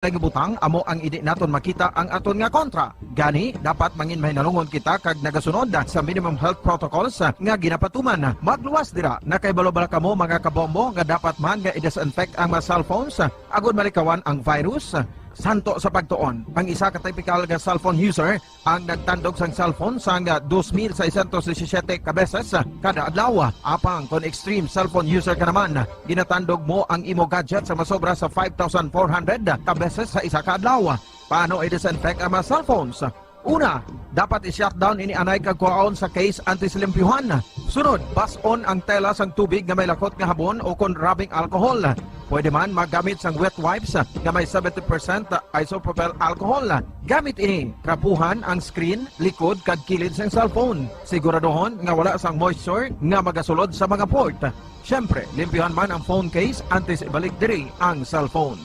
Butang amo ang idi naton makita ang aton nga kontra. Gani dapat mangin mahinalungon kita kag nagasunod sa minimum health protocols nga ginapatuman. Magluwas dira na kay balobala kamo mga kabombo nga dapat man nga i-disinfect ang mga cellphones agud malikawan ang virus. Santo sa pagtuon, ang isa ka typical nga cellphone user ang nagtandog sang cellphone sang 2,617 ka beses kada adlaw. Apang kon extreme cellphone user ka naman, ginatandog mo ang imo gadget sa masobra sa 5,400 ka beses sa isa ka adlaw. Paano i-disinfect ang mga cellphones? Una, dapat i-shutdown ini anay kagkuhaon sa case antisilimpyuhan. Sunod, bason ang tela sang tubig nga may lakot nga habon o kon rubbing alcohol. Pwede man magamit sang wet wipes nga may 70% isopropyl alcohol. Gamit ini, krapuhan ang screen, likod kag kilid sang cellphone. Siguraduhon nga wala sang moisture nga magasulod sa mga port. Syempre, limpyuhan man ang phone case antes ibalik diri ang cellphone.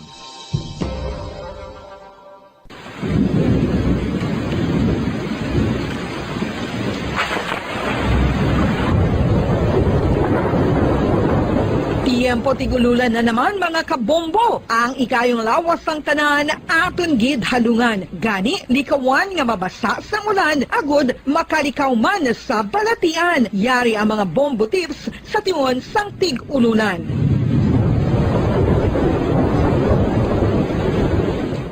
Tiempo tigululan na naman mga kabombo. Ang ikayong lawas ng tanan aton gid halungan. Gani likawan nga mabasa sa ulan agud makalikaw man sa balatian. Yari ang mga bombo tips sa tiyon sang tig-ululan.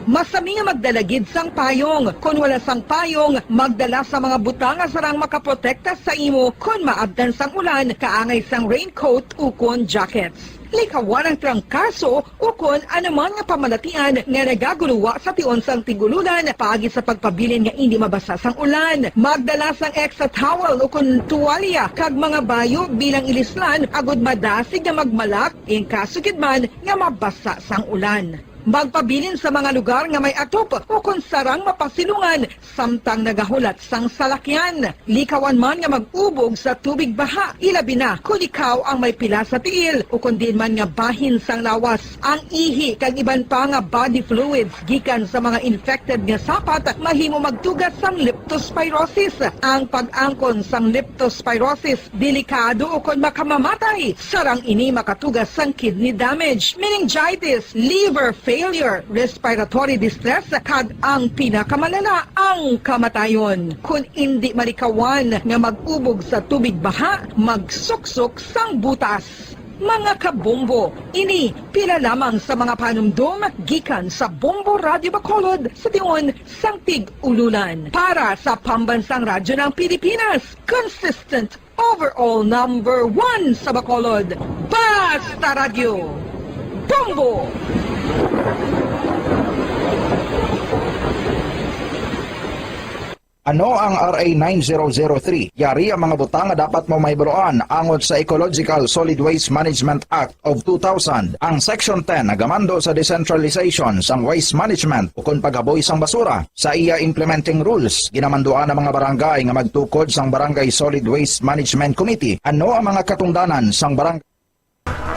Masami nga magdalagid sang payong. Kung wala sang payong, magdala sa mga butang nga sarang makaprotekta sa imo kung maabdan sang ulan, kaangay sang raincoat ukon jackets. Likawan ang trangkaso ukon anuman nga pamalatian nga nagaguluwa sa tion sang tigululan paagi sa pagpabilin nga hindi mabasa sang ulan. Magdala sang extra towel ukon tuwalya kag mga bayo bilang ilislan agud madasig nga magmalak in kasugid man nga mabasa sang ulan. Magpabilin sa mga lugar nga may atop o kung sarang mapasilungan samtang nagahulat sang salakyan. Likawan man nga mag-ubog sa tubig baha, ilabi na kung ikaw ang may pila sa tiil o kung din man nga bahin sang lawas. Ang ihi kag iban pa nga body fluids gikan sa mga infected nga sapat mahimo magtugas sang leptospirosis. Ang pag-angkon sang leptospirosis delikado o kung makamamatay. Sarang ini makatugas sang kidney damage, meningitis, liver failure, respiratory distress, kag ang pinakamalala, ang kamatayon. Kung hindi malikawan nga mag-ubog sa tubig baha, magsuksok sang butas. Mga kabombo, ini pila lamang sa mga panumdum gikan sa Bombo Radio Bacolod sa tion sang tig-ululan. Para sa pambansang radyo ng Pilipinas, consistent overall number 1 sa Bacolod, Basta Radio, Bombo! Ano ang RA 9003? Yari ang mga butang nga dapat mo mahibaluan angod sa Ecological Solid Waste Management Act of 2000. Ang Section 10 nagamando sa decentralization sang waste management o kung paghaboy sang basura. Sa iya implementing rules, ginamanduan ang mga barangay nga magtukod sang Barangay Solid Waste Management Committee. Ano ang mga katungdanan sang barangay?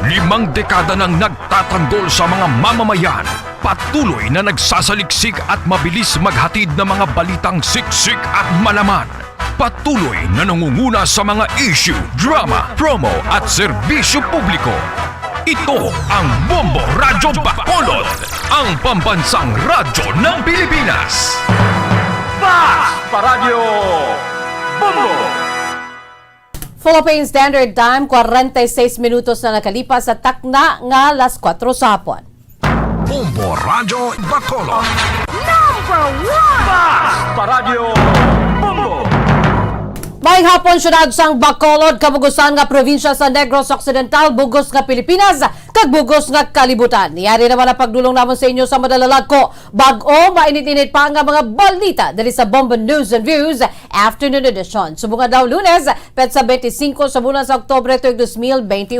5 dekada nang nagtatanggol sa mga mamamayan, patuloy na nagsasaliksik at mabilis maghatid ng mga balitang siksik at malaman. Patuloy na nangunguna sa mga issue, drama, promo at serbisyo publiko. Ito ang Bombo Radyo Bacolod, ang pambansang radyo ng Pilipinas. Basta Radio Bombo! Philippine Standard Time, 46 minutos na nakalipas sa takna nga alas 4 sapon. Bombo Radyo Bacolod. Number 1! Basta Radio Bombo! Maayong hapon, syudad sang Bacolod, kabugusan nga probinsya sa Negros Occidental, bugos nga Pilipinas, kag bugos nga kalibutan. Niyari naman ang pagdulong naman sa inyo sa madalalad ko. Bag-o, mainit-init pa nga mga balita dali sa Bombo News and Views Afternoon Edition. Subungan daw Lunes, petsa 25 sa bulan sa Oktobre 2021.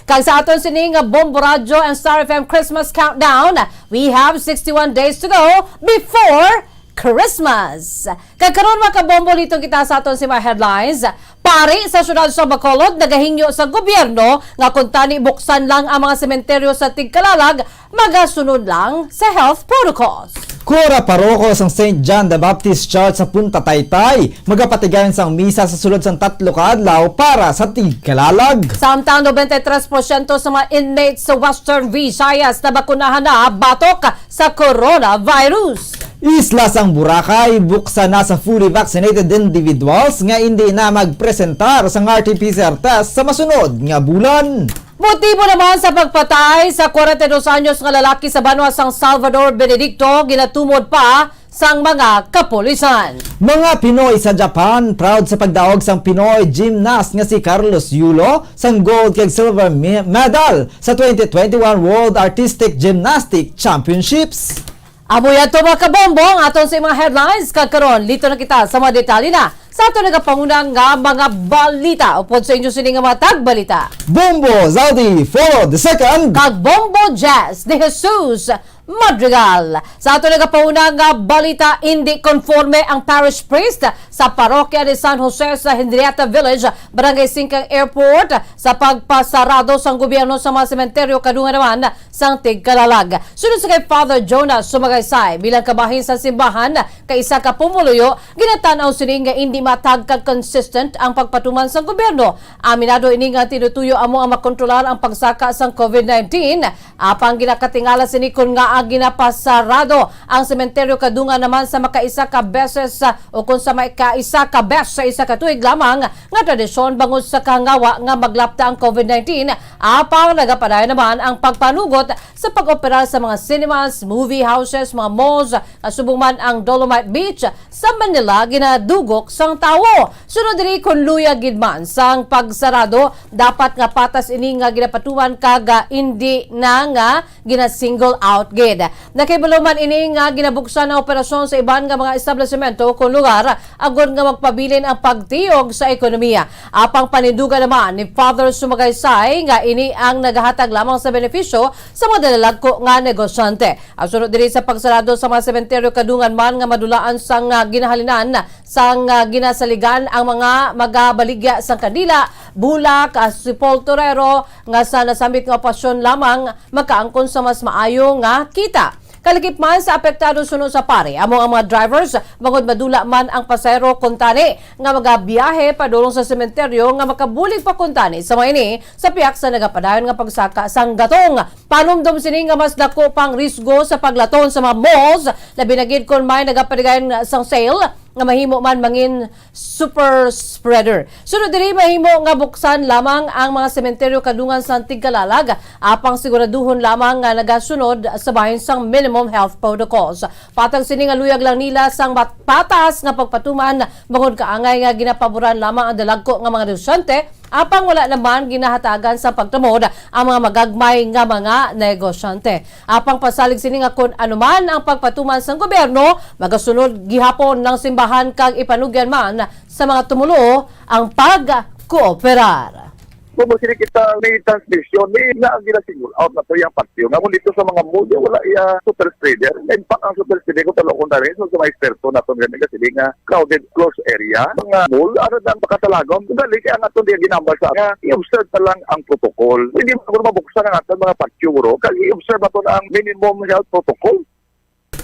Kag sa aton sining Bombo Radio and Star FM Christmas Countdown, we have 61 days to go before Christmas. Kagkaroon mga kabombo dito kita sa aton si mga headlines. Pari sa syudad sa Bacolod, nagahingyo sa gobyerno nga kung tani buksan lang ang mga sementeryo sa Tigkalalag, magasunod lang sa health protocols. Kura paroko sang St. John the Baptist Church sa Punta Taytay. Magapatigayon sang misa sa sulod sang 3 ka adlaw para sa tigkalalag. Samtang 93% sa mga inmates sa Western Visayas na bakunahan na batok sa coronavirus. Isla sang Boracay, buksan na sa fully vaccinated individuals nga hindi na magpresentar sang RT-PCR test sa masunod nga bulan. Motibo naman sa pagpatay sa 42 anyos nga lalaki sa Banwa San Salvador Benedicto ginatumod pa sang mga kapulisan. Mga Pinoy sa Japan, proud sa pagdaog sang Pinoy gymnast nga si Carlos Yulo sang gold kag silver medal sa 2021 World Artistic Gymnastic Championships. Amoy ato mga kabombong aton sa mga headlines kagkaron lito na kita sa mga detalye na sa ato nagapangunang nga mga balita upod sa inyo sini nga mga tagbalita. Bombo Zaudi for the second. Kag Bombo Jazz de Jesus Madrigal. Sa ato nagapauna nga balita, hindi konforme ang parish priest sa parokya ni San Jose sa Henrietta Village, Barangay Singkang Airport sa pagpasarado sang gobyerno sa mga sementeryo kadungan naman sang Tigkalalag. Sunod sa kay Father Jonas Sumagaysay bilang kabahin sa simbahan kay isa ka pumuluyo, ginatanaw sini nga hindi matag kag consistent ang pagpatuman sa gobyerno. Aminado ini nga tinutuyo amo ang makontrolar ang pagsaka sang COVID-19. Apang ginakatingala sini kun nga ginapasarado ang sementeryo kadungan naman sa makaisa ka beses o kung sa makaisa ka beses sa isa ka tuig lamang nga tradisyon bangod sa kangawa nga maglapta ang COVID-19. Apang nagapadayon naman ang pagpanugot sa pag-opera sa mga cinemas, movie houses, mga malls, subong man ang Dolomite Beach sa Manila ginadugok sang tawo. Sunod diri kun luya gid man sang pagsarado, dapat nga patas ini nga ginapatuman kaga hindi na nga gina-single out gid. Nakibaluman ini nga ginabuksan ang operasyon sa iban nga mga establishmento kung lugar agon nga magpabilin ang pagtiyog sa ekonomiya. Apang panindugan naman ni Father Sumagaysay nga ini ang nagahatag lamang sa benepisyo sa mga dalalagko nga negosyante. Ang sunod diri sa pagsarado sa mga sementeryo kadungan man nga madulaan sang ginahalinan sang ginasaligan ang mga magabaligya sang kandila, bulak, sepulturero nga sa nasambit nga opasyon lamang makaangkon sa mas maayo nga kita. Kalikip man sa apektado sunod sa pare, amo ang mga drivers bangod madula man ang pasahero kuntani nga magabiyahe padulong sa sementeryo nga makabulig pa kuntani sa mga ini sa piyak sa nagapadayon nga pagsaka sang gatong. Panumdum sini nga mas dako pang risgo sa paglaton sa mga malls, labi na gid kon may nagapadayon sang sale nga mahimo man mangin super spreader. Sunod diri mahimo nga buksan lamang ang mga sementeryo kadungan sa Tigkalalag apang siguraduhon lamang nga nagasunod sa bahin sang minimum health protocols. Patag sini nga luyag lang nila sang patas nga pagpatuman bangod kaangay nga ginapaboran lamang ang dalagko nga mga negosyante apang wala naman ginahatagan sa pagtamod ang mga magagmay nga mga negosyante. Apang pasalig sini nga kun anuman ang pagpatuman sang gobyerno magasunod gihapon ng simbahan kag ipanugyan man sa mga tumulo ang pagkooperar. Kung sila kita may transmission, may naagila single out na to yung partiyo. Ngamon dito sa mga mood, wala iya super spreader. In fact, ang super spreader ko talong kong rin, so sa mga eksperto na ito nga kasi nga crowded close area, mga mall, ano na pakatalagom, dali kaya nga ito diya ginambal sa nga, i-observe na lang ang protocol. Hindi mo mabuksan ang ating mga partiyo, kasi i-observe na ito ang minimum health protocol.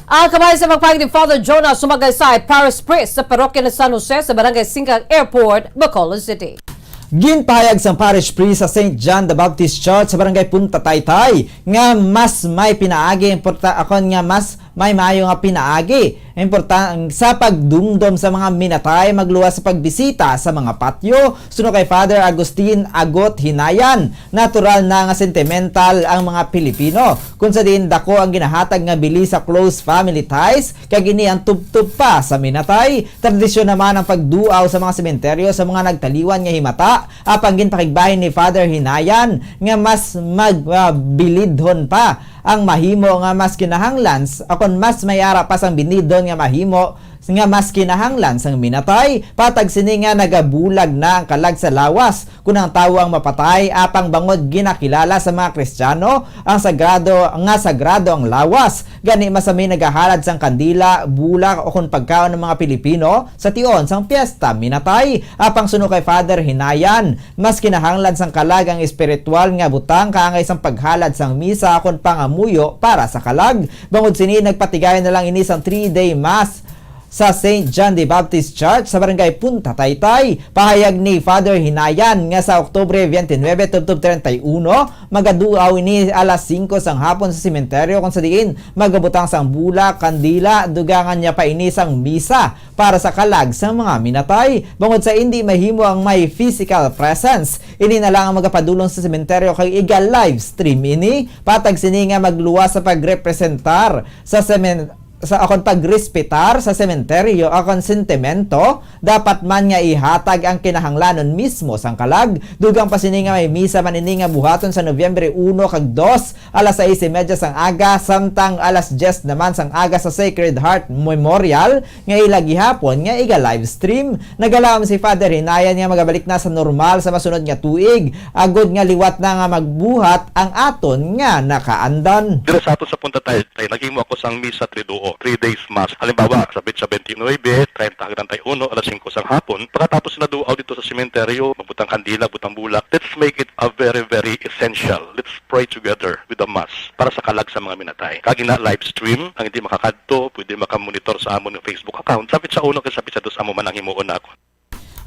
Kamay sa magpahig ni Father Jonas Sumagaysay, Parish Priest sa parokya ng San Jose sa Barangay Singkang Airport, Bacolod City. Ginpahayag sang parish priest sa St. John the Baptist Church sa Barangay Punta Taytay nga mas may pinaagi nga mas may maayo nga pinaagi sa pagdumdom sa mga minatay magluwas sa pagbisita sa mga patio. Suno kay Father Agustin Agot Hinayan, natural na nga sentimental ang mga Pilipino kung sa din dako ang ginahatag nga bili sa close family ties kag ini ang tubtub pa sa minatay. Tradisyon naman ang pagduaw sa mga sementeryo sa mga nagtaliwan nga himata. Apang ginpakigbahin ni Father Hinayan nga mas magbilidhon pa ang mahimo nga mas kinahanglan akon mas mayara pa sang binidon nga mahimo nga mas kinahanglan sang minatay patag sini nga nagabulag na ang kalag sa lawas kun ang tawo ang mapatay apang bangod ginakilala sa mga Kristiyano ang sagrado ang lawas gani masami nagahalad sang kandila bulak o kun pagkaon ng mga Pilipino sa tion sang piyesta minatay apang suno kay Father Hinayan mas kinahanglan sang kalag ang espiritual nga butang kaangay sang paghalad sang misa kon pangamuyo para sa kalag bangod sini nagpatigayon na lang ini sang 3-day mass sa St. John the Baptist Church sa barangay Punta Taytay. Pahayag ni Father Hinayan nga sa Oktubre 29, 2031, magaduaw ini alas 5 sang hapon sa sementeryo kung sa diin magabutang sang bulak, kandila, dugangan niya pa ini sang misa para sa kalag sa mga minatay. Bangod sa hindi mahimo ang may physical presence, ini na lang ang magapadulong sa sementeryo kay iga live stream ini patag sini nga magluwas sa pagrepresentar sa akon pagrespetar sa sementeryo akon sentimento dapat man nga ihatag ang kinahanglanon mismo sang kalag dugang pa sini nga may misa man ini nga buhaton sa Nobyembre 1 kag 2 alas 6:30 sang aga samtang alas 10 naman sang aga sa Sacred Heart Memorial nga ilagi hapon nga iga live stream. Nagalaom si Father Hinayan nga magabalik na sa normal sa masunod nga tuig agod nga liwat na nga magbuhat ang aton nga nakaandan. Dire sa ato sa Punta Taytay, naghimo ako sang misa triduo, 3 days mass. Halimbawa, sa Betsa 29, 30 hanggang 31, alas 5 sang hapon. Pagkatapos na duaw dito sa sementeryo, magbutang kandila, butang bulak. Let's make it a very, very essential. Let's pray together with the mass para sa kalag sa mga minatay. Kagina live stream, ang hindi makakadto, pwede makamonitor sa amon ng Facebook account. Sapit sa 1 kay sapit sa 2 amo man ang himuon na ako.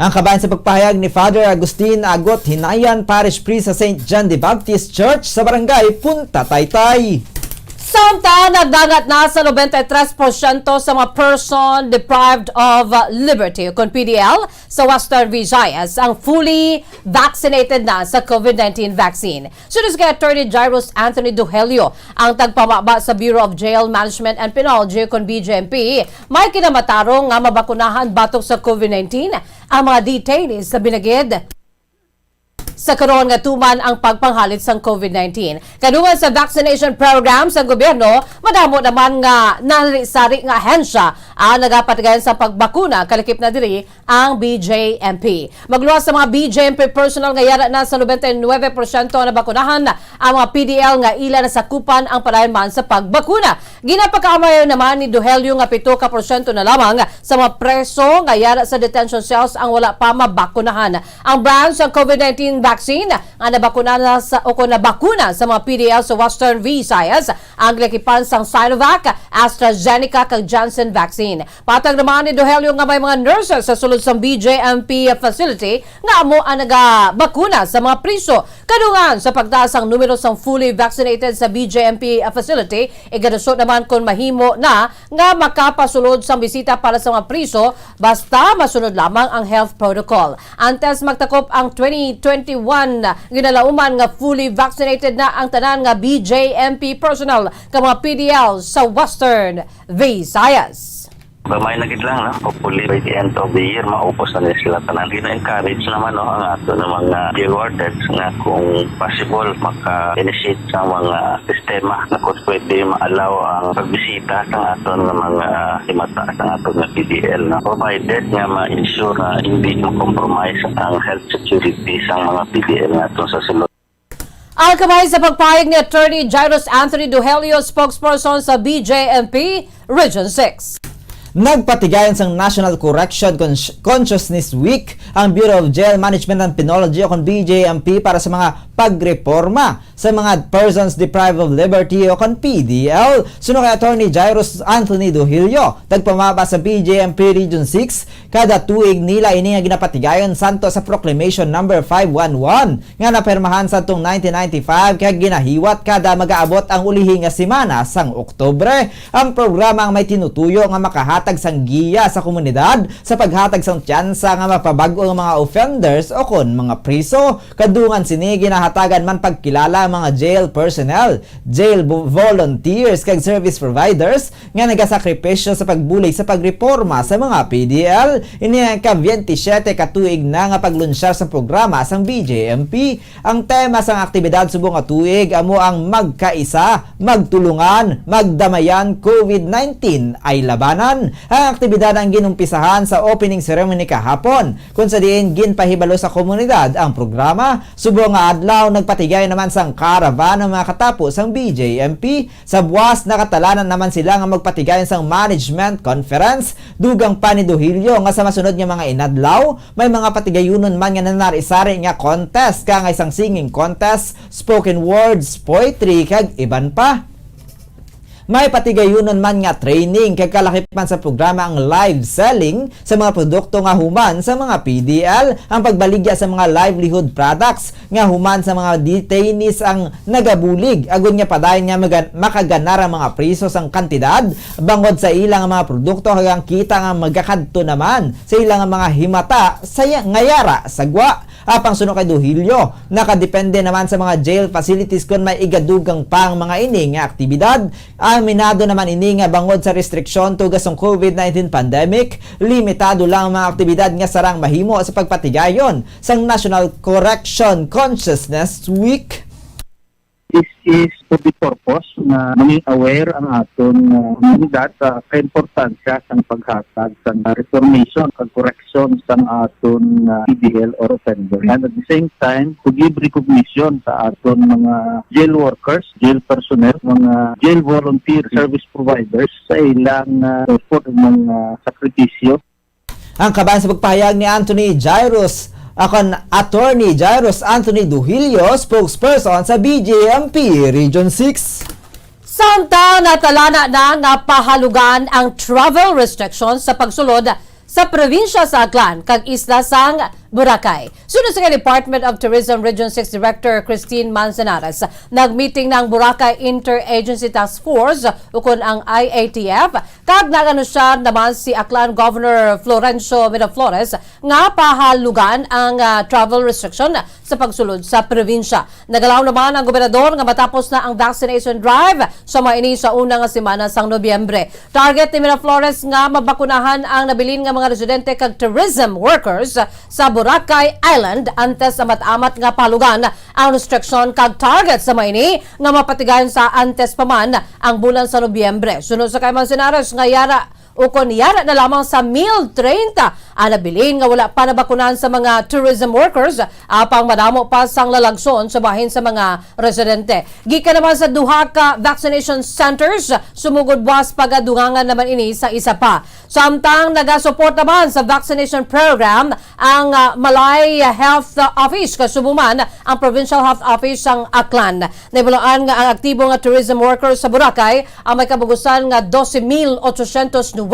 Ang kabayan sa pagpahayag ni Father Agustin Agot Hinayan, Parish Priest sa St. John the Baptist Church sa barangay Punta Taytay. Samtang nagdagat na sa 93% sa mga person deprived of liberty o PDL sa Western Visayas ang fully vaccinated na sa COVID-19 vaccine. Sunod kay Attorney Jairus Anthony Duhelio, ang tagpamaba sa Bureau of Jail Management and Penology kon BJMP, may kinamatarong nga mabakunahan batok sa COVID-19 ang mga detainees sa binagid sa karon nga tuman ang pagpanghalit sang COVID-19. Kadungan sa vaccination program sa gobyerno, madamo naman nga narisari nga ahensya ang nagapatigayon sa pagbakuna kalakip na diri ang BJMP. Magluwas sa mga BJMP personnel nga yara na sa 99% na bakunahan ang mga PDL nga ila na sakupan ang padayon sa pagbakuna. Ginapakaamayo naman ni Duhelio nga 7% na lamang sa mga preso nga yara sa detention cells ang wala pa mabakunahan. Ang branch ng COVID-19 vaccine ang nabakuna sa nabakuna sa mga PDL sa Western Visayas ang lakipan sang Sinovac, AstraZeneca kag Janssen vaccine. Patag naman ni Duhelio nga may mga nurses sa sulod sang BJMP facility nga amo ang nagabakuna sa mga priso. Kadungan sa pagtaas ang numero sang fully vaccinated sa BJMP facility, igadusot naman kung mahimo na nga makapasulod sang bisita para sa mga priso basta masunod lamang ang health protocol. Antes magtakop ang 2021 ginalauman nga fully vaccinated na ang tanan nga BJMP personnel ka mga PDL sa Western Visayas. May nagit lang, no? Hopefully by the end of the year, maupos na nila sila tanan. Encourage naman, no, ang ato ng mga wardens na kung possible maka-initiate sa mga sistema na kung pwede ma-allow ang pagbisita sa ato ng mga himata sa ato ng PDL. No? Provided nga ma-ensure na hindi ma-compromise ang health security sa mga PDL na ito sa sulod. Alkamay sa pagpahayag ni Attorney Jairus Anthony Duhelio, spokesperson sa BJMP Region 6. Nagpatigayon sang National Correction Consciousness Week ang Bureau of Jail Management and Penology o kon BJMP para sa mga pagreforma sa mga persons deprived of liberty o kon PDL. Suno kay Attorney Jairus Anthony Duhelio, tagpamaba sa BJMP Region 6 kada tuig nila ini nga ginapatigayon santo sa Proclamation number 511 nga napermahan sa tong 1995 kaya ginahiwat kada magaabot ang ulihi nga semana sang Oktubre. Ang programa ang may tinutuyo nga makahatag sang giya sa komunidad sa paghatag sang tsansa nga mapabag-o nga mga offenders o kon mga priso. Kadungan sini ginahatagan man pagkilala ang mga jail personnel, jail volunteers kag service providers nga nagasakripisyo sa pagbulig sa pagreforma sa mga PDL. Ini ang ka-27 katuig na nga paglunsyar sa programa sang BJMP. Ang tema sang aktibidad subong nga tuig amo ang magkaisa, magtulungan, magdamayan COVID-19 ay labanan. ang aktibidad ang ginumpisahan sa opening ceremony kahapon, kung sa diin ginpahibalo sa komunidad ang programa. Subong nga adlaw nagpatigay naman sang caravan ng mga katapos ang BJMP. Sa buwas nakatalanan naman sila nga magpatigayon sang management conference. Dugang pa ni Duhilio nga sa masunod nga mga inadlaw may mga patigayunon man nga nanarisari nga contest ka nga isang singing contest, spoken words, poetry kag iban pa. May patigayunon man nga training kag kalakip man sa programa ang live selling sa mga produkto nga human sa mga PDL, ang pagbaligya sa mga livelihood products nga human sa mga detainees ang nagabulig agon nga padayon nga makaganar ang mga prisos ang kantidad bangod sa ilang mga produkto kag ang kita nga magakadto naman sa ilang mga himata sa ngayara sagwa. Apang sunod kay Duhilio, nakadepende naman sa mga jail facilities kung may igadugang pang mga ini nga aktibidad. Aminado naman ini nga bangod sa restriksyon tugas ng COVID-19 pandemic, limitado lang ang mga aktibidad nga sarang mahimo sa pagpatigayon sang National Correction Consciousness Week. This is for the purpose na maging aware ang aton komunidad sa kaimportansya sa paghatag sa reformation at correction sa aton PDL or offender. And at the same time, to give recognition sa aton mga jail workers, jail personnel, mga jail volunteer service providers sa ilang effort ng sakripisyo. Ang kaban sa pagpahayag ni Anthony Jairus, akon Attorney Jairus Anthony Duhilio, spokesperson sa BJMP Region 6. Samtang natalana na nga pahalugan ang travel restrictions sa pagsulod sa probinsya sa Aklan kag isla sang Boracay. Sunod sa Department of Tourism Region 6 Director Christine Manzanares, nagmeeting ng Boracay Interagency Task Force ukon ang IATF kag naganunsar naman si Aklan Governor Florencio Miraflores nga pahalugan ang travel restriction sa pagsulod sa probinsya. Nagalaw naman ang gobernador nga matapos na ang vaccination drive sa maini sa unang semana sang Nobyembre. Target ni Miraflores nga mabakunahan ang nabilin nga mga residente kag tourism workers sa Boracay Island antes sa matamat nga palugan ang restriction kag target sa maini nga mapatigayon sa antes pa man ang bulan sa Nobyembre. Sunod sa kay Manzanares nga yara na lamang sa 1,030 ang nabilin nga wala pa nabakunahan sa mga tourism workers apang madamo pa sang lalagson sa bahin sa mga residente. Gikan naman sa duha ka vaccination centers, sumugod buwas pagadungangan naman ini sa isa pa. Samtang nagasupport naman sa vaccination program ang Malay Health Office kasubong ang Provincial Health Office sang Aklan. Nabalaan nga ang aktibo nga tourism workers sa Boracay ang may kabugusan nga 12,809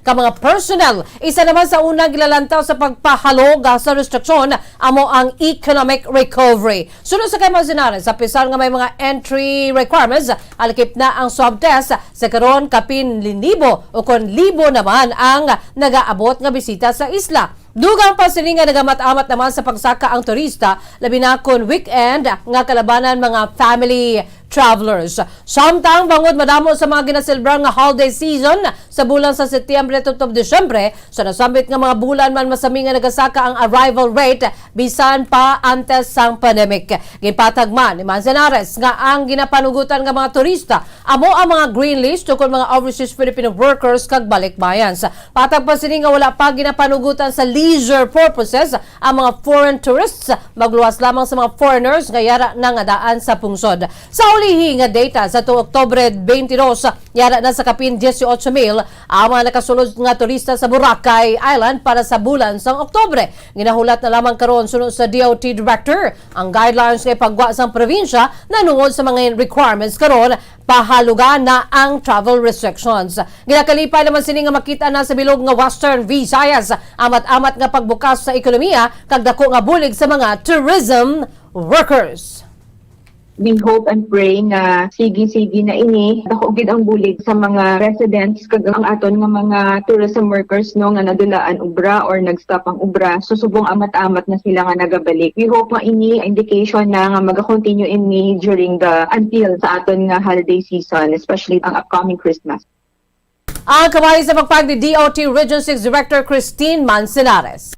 ka mga personnel. Isa naman sa unang gilalantaw sa pagpahalog sa restriksyon amo ang economic recovery. Sunod sa kay Manzanares, sa pisar nga may mga entry requirements, alakip na ang swab test sa karon kapin 1,000 o kon 1,000 naman ang nagaabot nga bisita sa isla. Dugang pa sila nga nagamat-amat naman sa pagsaka ang turista, labi na kon weekend nga kalabanan mga family travelers. Samtang bangod madamo sa mga ginasilbrang nga holiday season sa bulan sa Setyembre at Desyembre, sa nasambit nga mga bulan man masami nga nagasaka ang arrival rate bisan pa antes sang pandemic. Gipatag man ni Manzanares nga ang ginapanugutan nga mga turista amo ang mga green list tukol mga overseas Filipino workers kag balikbayans. Patag pa sila nga wala pa ginapanugutan sa leisure purposes ang mga foreign tourists, magluwas lamang sa mga foreigners nga yara na nga daan sa pungsod. Sa ulihi nga data sa Oktubre 22, yara na sa kapin 18,000 ang mga nakasulod nga turista sa Boracay Island para sa bulan sa Oktubre. Ginahulat na lamang karon sunod sa DOT Director ang guidelines kay pagwa sa probinsya na nungod sa mga requirements karon pahalugan na ang travel restrictions. Ginakalipay naman sini nga makita na sa bilog nga Western Visayas amat-amat nga pagbukas sa ekonomiya kag dako nga bulig sa mga tourism workers. We hope and pray na sige-sige na ini dako gid ang bulig sa mga residents kag ang aton nga mga tourism workers no nga nadulaan ubra or nagstop ang ubra, susubong amat-amat na sila nga nagabalik. We hope nga ini indication na nga maga-continue ini during the until sa aton nga holiday season, especially ang upcoming Christmas. Ang kamay sa pagpag ni DOT Region 6 Director Christine Manzanares.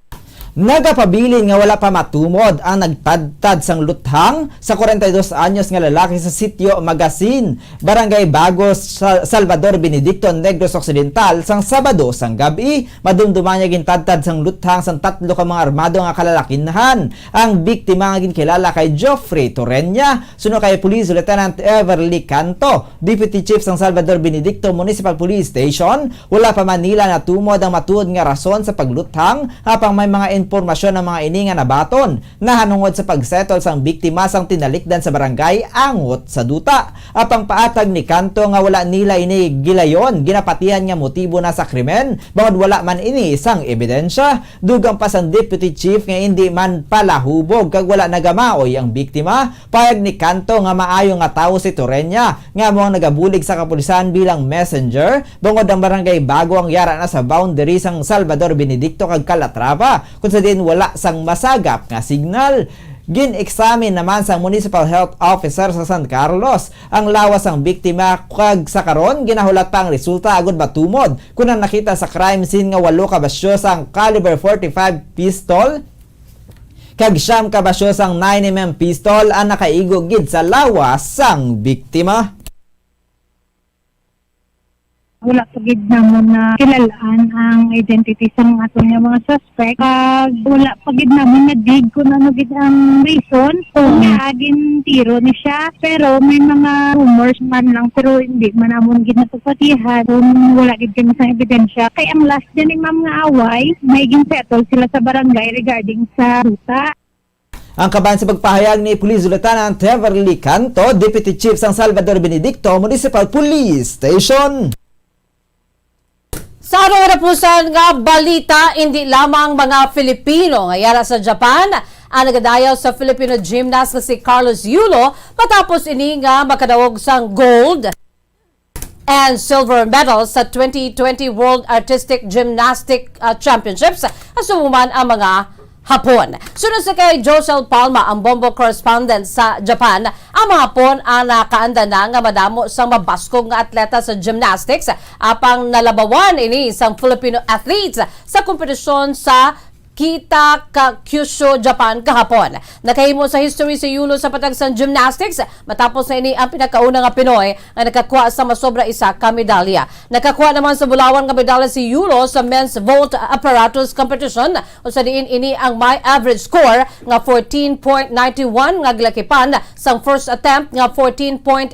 Nagapabilin nga wala pa matumod ang nagtadtad sang luthang sa 42 anyos nga lalaki sa sitio Magasin, Barangay Bagos, Salvador Benedicto, Negros Occidental sang Sabado sang gabi. Madumduman niya gintadtad sang luthang sang 3 ka mga armado nga kalalakinhan. Ang biktima nga ginkilala kay Geoffrey Torreña, suno kay Police Lieutenant Everly Canto, Deputy Chief sang Salvador Benedicto Municipal Police Station. Wala pa Manila natumod ang matuod nga rason sa pagluthang, hapang may mga impormasyon ng mga ini nga nabaton nahanungod sa pagsettle sang biktima sang tinalikdan sa barangay angot sa duta. Apang paatag ni Kanto nga wala nila ini gilayon ginapatihan nga motibo na sa krimen, bangod wala man ini isang ebidensya. Dugang pa sang Deputy Chief nga hindi man palahubog kag wala nagamaoy ang biktima. Payag ni Kanto nga maayo nga tawo si Torreña nga mo ang nagabulig sa kapulisan bilang messenger, bangod ang barangay Bago ang yara na sa boundary sang Salvador Benedicto kag Calatrava, kung sa din wala sang masagap nga signal. Gin-examine naman sa Municipal Health Officer sa San Carlos ang lawas ng biktima, kag sa karon ginahulat pa ang resulta agud matumod kung ang nakita sa crime scene nga 8 ka basyo sang caliber 45 pistol kag 9 ka basyo sang 9mm pistol ang nakaigo gid sa lawas sang biktima. Wala pagid namon na kilalaan ang identity sa aton nga mga suspect. Wala pagid namon na dig kung ano gid ang reason kung agin tiro ni siya. Pero may mga rumors man lang, pero hindi man namon gid natupatihan kung wala gid kami sa ebidensya. Kay ang last din ng mga away, may settle sila sa barangay regarding sa ruta. Ang kaban sa pagpahayag ni Police Lieutenant Everly Canto, Deputy Chief sang Salvador Benedicto Municipal Police Station. Sa araw-arapusan nga balita, hindi lamang mga Filipino nga yara sa Japan ang nagadayaw sa Filipino gymnast na si Carlos Yulo matapos ini nga makadawog sang gold and silver medals sa 2020 World Artistic Gymnastic Championships at sumuman ang mga Hapon. Sunod sa kay Josel Palma, ang bombo correspondent sa Japan, ang mga Hapon ang nakaanda na nga madamo sang mabaskog nga atleta sa gymnastics apang nalabawan ini sang Filipino athletes sa kompetisyon sa Kita Kyushu, Japan kahapon. Nakahimo sa history si Yulo sa patagsang gymnastics matapos na ini ang pinakauna nga Pinoy nga nakakuha sa masobra isa ka medalya. Nakakuha naman sa bulawan nga medalya si Yulo sa men's vault apparatus competition o sa diin ini ang may average score nga 14.91 nga gilakipan sang first attempt nga 14.80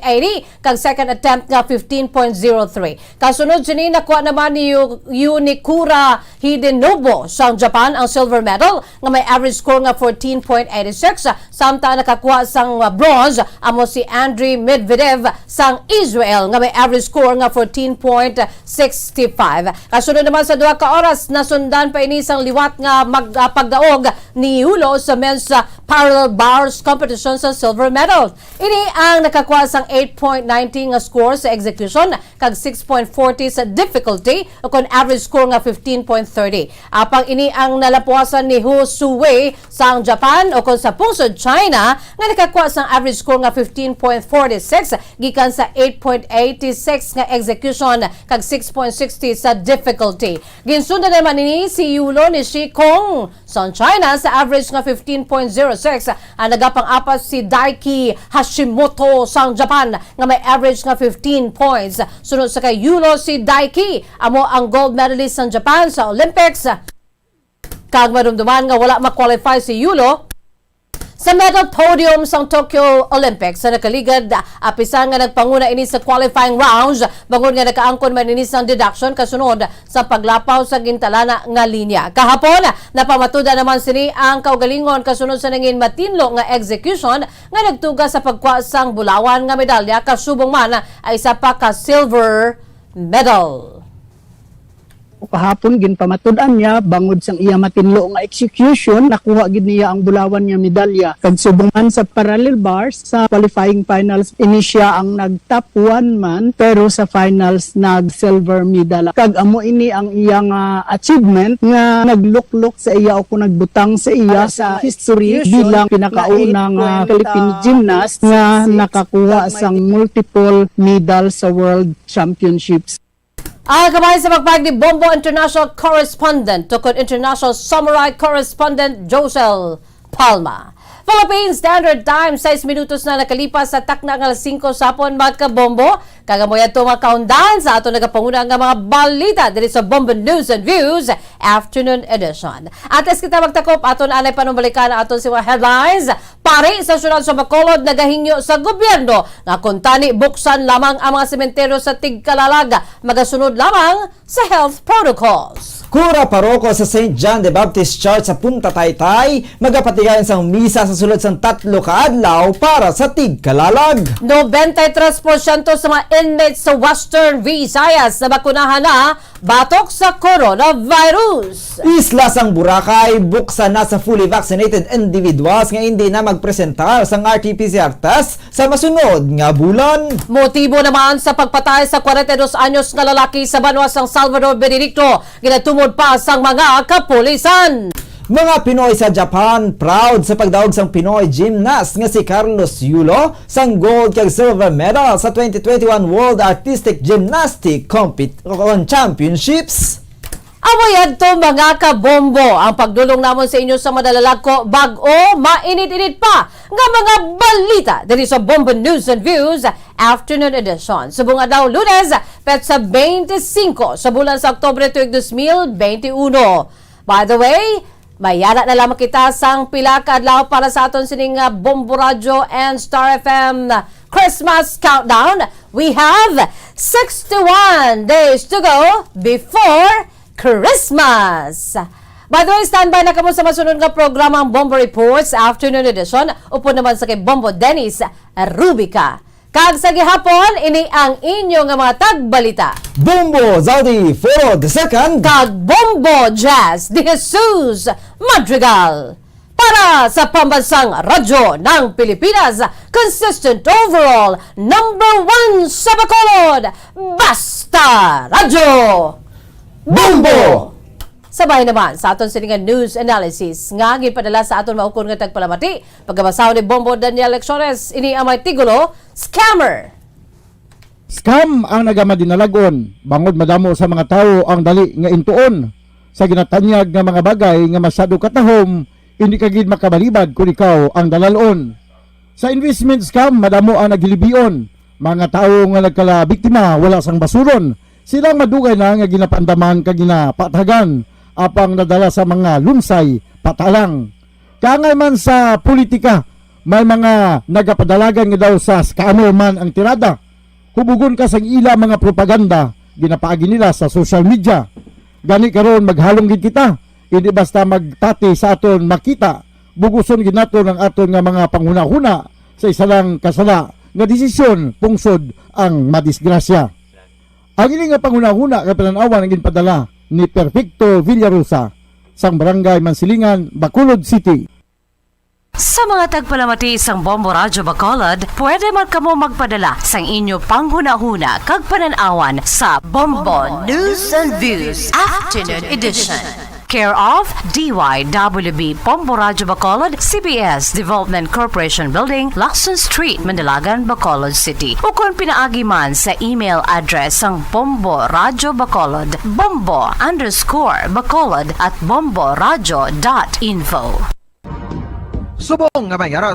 kag second attempt nga 15.03. Kasunod sini nakuha naman ni Yunikura Hidenobu sang Japan ang silver medal nga may average score nga 14.86. Samtang nakakuha sang bronze amo si Andriy Medvedev sang Israel nga may average score nga 14.65. Kasunod naman sa 2 ka oras nasundan pa ini sang liwat nga magpagdaog ni Yulo sa men's parallel bars competition sa silver medal. Ini ang nakakuha sang 8.90 nga score sa execution kag 6.40 sa difficulty o kon average score nga 15.30. Apang ini ang nalapuasan ni Hu Suwei sa Japan o kung sa pungsod China nga nakakuha sang average score nga 15.46 gikan sa 8.86 nga execution kag 6.60 sa difficulty. Ginsundan naman ni si Yulo ni Shi Kong sa China sa average nga 15.06. Ang nagapang apat si Daiki Hashimoto sa Japan nga may average nga 15 points. Sunod sa kay Yulo si Daiki amo ang gold medalist sa Japan sa Olympics. Kag marumduman nga wala ma-qualify si Yulo sa medal podium sa Tokyo Olympics sa nakaligad apisan nga nagpanguna ini sa qualifying rounds bangod nga nakaangkon man ini sang deduction kasunod sa paglapaw sa gintalana nga linya. Kahapon napamatuda naman sini ang kaugalingon kasunod sa nangin matinlo nga execution nga nagtuga sa pagkuha sang bulawan nga medalya kasubong man ay isa pa ka silver medal. Kahapon ginpamatudan niya bangod sang iya matinlo nga execution nakuha gid niya ang bulawan niya medalya kag subungan sa parallel bars sa qualifying finals ini siya ang nag top 1 man pero sa finals nag silver medal kag amo ini ang iyang achievement nga nagluklok sa iya o kung nagbutang sa iya sa history bilang pinakaunang Filipino gymnast nga nakakuha sang multiple medal sa World Championships. Kamay sa pagpag ni Bombo International Correspondent tukod International Samurai Correspondent Josel Palma. Philippine Standard Time, 6 minutos na nakalipas sa takna ng alas 5 sapon mga kabombo. Kagamoy ato mga kaundahan sa ato nagapanguna nga mga balita dito sa Bombo News and Views Afternoon Edition. At as kita magtakop, aton anay panumbalikan aton si mga headlines. Pare sa syudad sa Bacolod nagahingyo sa gobyerno nga kuntani buksan lamang ang mga sementeryo sa Tigkalalag, magasunod lamang sa health protocols. Kura paroko sa St. John the Baptist Church sa Punta Taytay magapatigayon sang misa sa sulod sang 3 ka adlaw para sa Tigkalalag. 93% sa mga inmates sa Western Visayas na bakunahan na batok sa coronavirus. Isla sang Boracay buksan na sa fully vaccinated individuals nga hindi na magpresentar sang RT-PCR test sa masunod nga bulan. Motibo naman sa pagpatay sa 42 anyos nga lalaki sa banwa sang Salvador Benedicto ginatumod pa sang mga kapulisan. Mga Pinoy sa Japan proud sa pagdaog sang Pinoy gymnast nga si Carlos Yulo sang gold kag silver medal sa 2021 World Artistic Gymnastic Championships. Amoyad to mga kabombo ang pagdulong namon sa inyo sa madalalag ko bag-o mainit-init pa nga mga balita dito sa Bombo News and Views Afternoon Edition. Subong adlaw Lunes, petsa 25 sa bulan sa Oktubre tuig 2021. By the way, mayara na lamang kita sang pila ka adlaw para sa aton sining Bombo Radio and Star FM Christmas countdown. We have 61 days to go before Christmas. By the way, standby na kamo sa masunod nga programang Bombo Reports Afternoon Edition. Upo naman sa kay Bombo Dennis Rubica. Kag sa gihapon, ini ang inyong mga tagbalita. Bombo Zaudi Foro II Kag Bombo Jazz de Jesus Madrigal. Para sa pambansang radyo ng Pilipinas, consistent overall, #1 sa Bacolod, Basta Radyo Bombo! Sabay naman sa aton siningan news analysis nga gipadala sa aton maukon nga tagpalamati pagkabasaw ni Bombo Daniel Lecciones, ini ang may tigulo, Scammer. Scam ang nagamadinalagon, bangod madamo sa mga tao ang dali nga intuon sa ginatanyag nga mga bagay nga masyado katahom, hindi kagid makabalibad kung ikaw ang dalalon. Sa investment scam, madamo ang naghilibion, mga tao nga nagkala-biktima wala sang basuron. Silang madugay na nga ginapandaman kag ginapatagan apang nadala sa mga lunsay patalang. Kangay man sa politika, may mga nagapadalagan nga daw sa scammer man ang tirada. Hubugon ka sang ila mga propaganda, ginapaagi nila sa social media. Gani karon maghalong gid kita, hindi basta magtati sa aton makita. Buguson gid naton ang aton nga mga panghuna-huna sa isa lang kasala nga desisyon pungsod ang madisgrasya. Ang iling nga panghuna-huna kay pananawan ang ginpadala ni Perfecto Villarosa sang Barangay Mansilingan, Bacolod City. Sa mga tagpalamati sang Bombo Radio Bacolod, pwede man kamo magpadala sang inyo panghuna-huna kag pananawan sa Bombo News and Views Afternoon Edition. Care of DYWB Bombo Radio Bacolod, CBS Development Corporation Building, Lacson Street, Mandalagan, Bacolod City. O kung pinaagi man sa email address ang Bombo Radio Bacolod, bombo_bacolod@bomboradio.info. Subong nga mayara